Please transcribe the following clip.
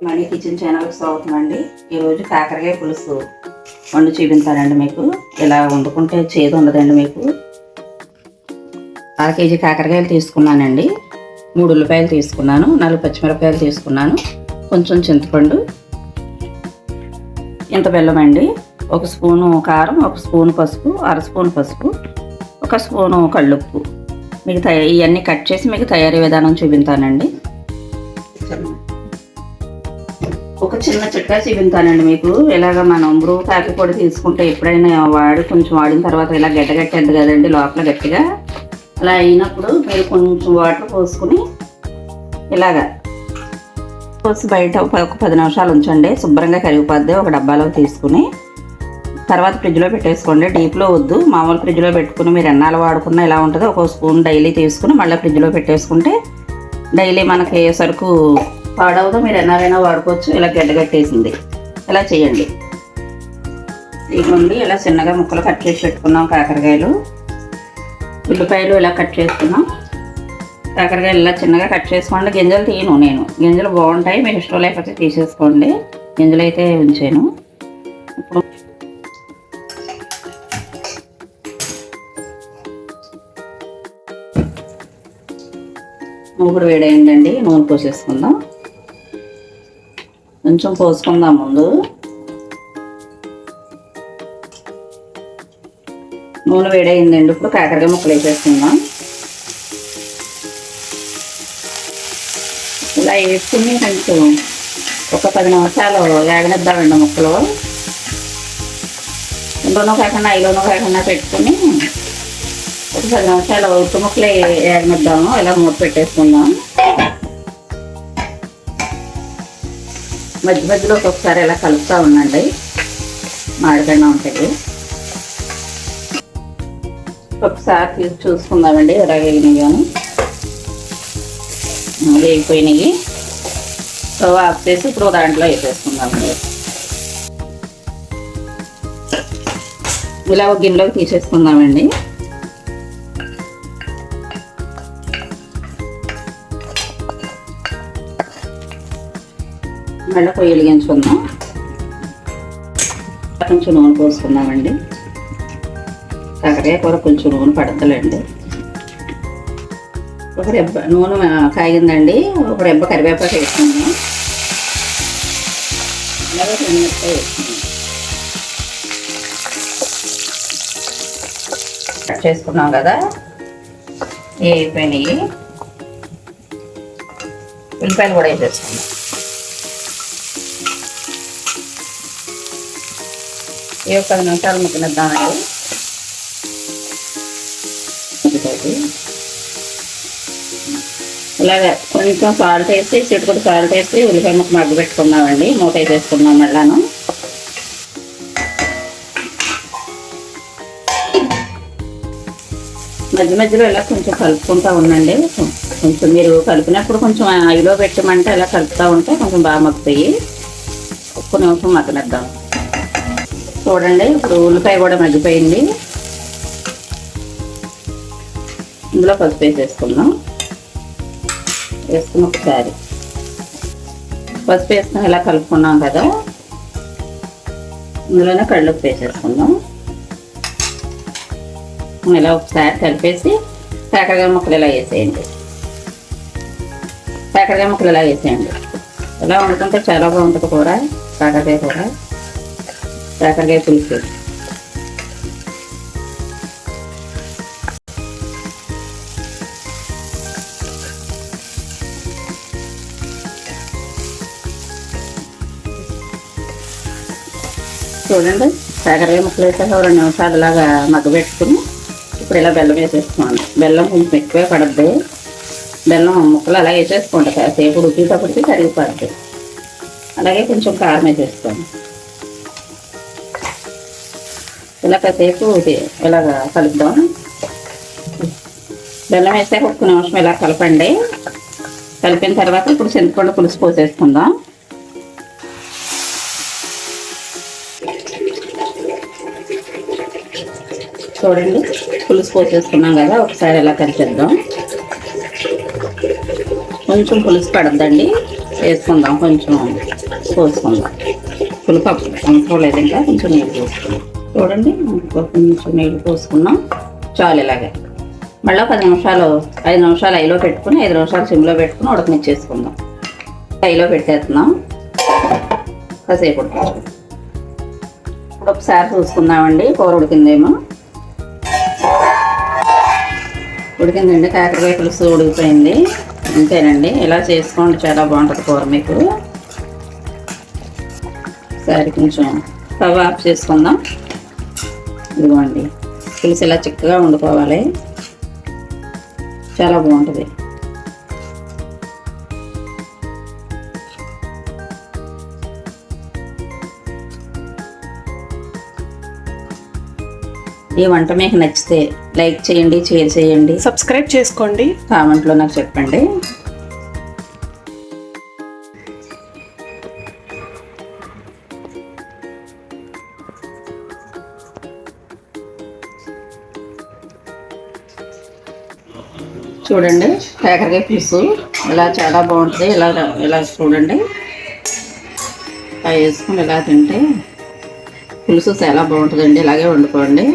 Money kitchen ఛానల్కి స్వాగతం అండి. ఈరోజు కాకరకాయ పులుసు వండి చూపించానండి. మీకు ఇలా వండుకుంటే చేదు ఉండదండి. మీకు 1/2 కేజీ కాకరకాయలు తీసుకున్నానండి. 3 ఉల్లిపాయలు తీసుకున్నాను, 4 పచ్చిమిరపకాయలు తీసుకున్నాను, కొంచెం చింతపండు, ఇంత బెల్లం అండి, 1 స్పూను కారం, 1 స్పూను పసుపు, 1/2 స్పూన్ పసుపు, 1 స్పూను కళ్ళుప్పు. మీకు ఇవన్నీ కట్ చేసి మీకు తయారీ విధానం చూపించానండి. ఒక చిన్న చిట్కా చూపించానండి మీకు. ఇలాగ మనం బ్రూ కాఫీ పొడి తీసుకుంటే ఎప్పుడైనా కొంచెం వాడిన తర్వాత ఇలా గడ్డగట్టేది కదండి లోపల గట్టిగా. అలా అయినప్పుడు మీరు కొంచెం వాటర్ పోసుకుని ఇలాగ పోసి బయట ఒక 10 నిమిషాలు ఉంచండి. శుభ్రంగా కరిగిపోద్ది. ఒక డబ్బాలో తీసుకుని తర్వాత ఫ్రిడ్జ్లో పెట్టేసుకోండి. డీప్లో వద్దు, మామూలు ఫ్రిడ్జ్లో పెట్టుకుని మీరు ఎన్నాళ్ళు వాడుకున్నా ఇలా ఉంటుంది. 1 స్పూన్ డైలీ తీసుకుని మళ్ళీ ఫ్రిడ్జ్లో పెట్టేసుకుంటే డైలీ మనకి సరుకు పాడవదు. మీరు ఎన్నారైనా వాడుకోవచ్చు. ఇలా గడ్డగట్టేసింది ఇలా చేయండి. ఇదిగోండి ఇలా చిన్నగా ముక్కలు కట్ చేసి పెట్టుకున్నాం. కాకరకాయలు, ఉల్లిపాయలు ఇలా కట్ చేసుకున్నాం. కాకరకాయలు ఇలా చిన్నగా కట్ చేసుకోండి. గింజలు తీయను నేను, గింజలు బాగుంటాయి. మీకు ఇష్టం లేకపోతే తీసేసుకోండి. గింజలు అయితే ఉంచాను. ఇప్పుడు మూగుడు వేడైందండి. నూనె పోసేసుకుందాం. కొంచెం పోసుకుందాం ముందు. నూనె వేడైందండి. ఇప్పుడు కాకరకాయ ముక్కలు వేసేసుకుందాం. ఇలా వేసుకుని కొంచెం ఒక 10 నిమిషాలు వేగనిద్దామండి ముక్కలు. ఇంట్లోనూ కాకుండా ఐలోనూ కాకుండా పెట్టుకుని ఒక 10 నిమిషాలు ఉప్పు ముక్కలు వేగనిద్దాము. ఇలా మూత పెట్టేసుకుందాం. మధ్య మధ్యలో ఒక్కొక్కసారి ఇలా కలుపుతూ ఉండండి, మాడకుండా ఉంటాయి. ఒకసారి తీసి చూసుకుందామండి ఎలా వేగినాయి కానీ. వేగిపోయినాయి. స్టవ్ ఆఫ్ చేసి ఇప్పుడు దాంట్లో వేసేసుకుందామండి. ఇలా ఒక గిన్నెలోకి తీసేసుకుందామండి. మళ్ళీ పొయ్యి వెలిగించుకుందాం. కొంచెం నూనె పోసుకుందామండి. కాకరకాయ కూర కొంచెం నూనె పడతలేండి. ఒక రెబ్బ నూనె కాగిందండి. ఒక రెబ్బ కరివేపాకు వేసుకుందాం. అలాగే మిరపకాయ వేసుకుందాం. కట్ చేసుకున్నాం కదా, అయిపోయినాయి. ఉల్లిపాయలు కూడా వేసేసుకుందాం. ఏ 10 నిమిషాలు ముక్కనిద్దామండి. ఇలాగ కొంచెం సాల్ట్ వేసి, చిటికెడు సాల్ట్ వేసి ఉల్లిపాయ ముక్క మగ్గ పెట్టుకుందామండి. మూత వేసేసుకుందాం. మళ్ళాను మధ్య మధ్యలో ఇలా కొంచెం కలుపుకుంటూ ఉండండి. కొంచెం మీరు కలిపినప్పుడు కొంచెం ఐలో పెట్టమంటే ఇలా కలుపుతూ ఉంటే కొంచెం బాగా మగ్గుతాయి. ఒక్క నిమిషం మగ్గనిద్దాం. చూడండి ఇప్పుడు ఉల్లిపాయ కూడా మగ్గిపోయింది. ఇందులో పసుపు వేసేసుకుందాం. వేసుకుని ఒకసారి పసుపు వేసుకుని ఇలా కలుపుకున్నాం కదా, ఇందులోనే కళ్ళుప్పు వేసేసుకుందాం. ఇలా ఒకసారి కలిపేసి కాకరకాయ ముక్కలు ఇలా వేసేయండి. కాకరకాయ ముక్కలు ఇలా వేసేయండి. ఇలా వండుకుంటే చాలా బాగుంటుంది కూర. కాకరకాయ కూర, కాకరకాయ పులుసు. చూడండి కాకరకాయ ముక్కలు వేసాక 2 నిమిషాలు ఇలాగా మగ్గబెట్టుకుని ఇప్పుడు ఇలా బెల్లం వేసేసుకోండి. బెల్లం కొంచెం ఎక్కువే పడద్ది. బెల్లం ముక్కలు అలా వేసేసుకోండి. కాసేపు ఉడికేటప్పటికి కరిగిపోద్ది. అలాగే కొంచెం కారం వేసేసుకోండి. ఇలా కాసేపు ఇలాగ కలుపుదాం. బెల్లం వేసాక 1 నిమిషం ఇలా కలపండి. కలిపిన తర్వాత ఇప్పుడు చింతపండు పులుసు పోసేసుకుందాం. చూడండి పులుసు పోసేసుకున్నాం కదా, ఒకసారి ఇలా కలిపేద్దాం. కొంచెం పులుసు పడద్దండి, వేసుకుందాం, కొంచెం పోసుకుందాం. పులుపు అవసరం లేదు, ఇంకా కొంచెం నీళ్ళు పోసుకుందాం. చూడండి, కొంచెం నీళ్ళు పోసుకున్నాం చాలు. ఇలాగే మళ్ళీ 5 నిమిషాలు ఐలో పెట్టుకుని 5 నిమిషాలు సిమ్లో పెట్టుకుని ఉడకనిచ్చేసుకుందాం. ఐలో పెట్టేస్తున్నాం, కాసేపు ఉడకించుకుందాం. ఇప్పుడు ఒకసారి చూసుకుందామండి, కూర ఉడికిందేమో. ఉడికిందండి, కాకరకాయ పులుసు ఉడికిపోయింది. అంతేనండి, ఇలా చేసుకోండి, చాలా బాగుంటుంది కూర మీకు. ఒకసారి కొంచెం స్టవ్ ఆఫ్ చేసుకుందాం. ఇదిగోండి, పులుసు ఇలా చిక్కగా వండుకోవాలి, చాలా బాగుంటుంది. ఈ వంట మీకు నచ్చితే లైక్ చేయండి, షేర్ చేయండి, సబ్స్క్రైబ్ చేసుకోండి, కామెంట్లో నాకు చెప్పండి. చూడండి, కాకరకాయ పులుసు ఇలా చాలా బాగుంటుంది. ఇలా చూడండి, వేసుకుని ఇలా తింటే పులుసు చాలా బాగుంటుందండి. ఇలాగే వండుకోండి.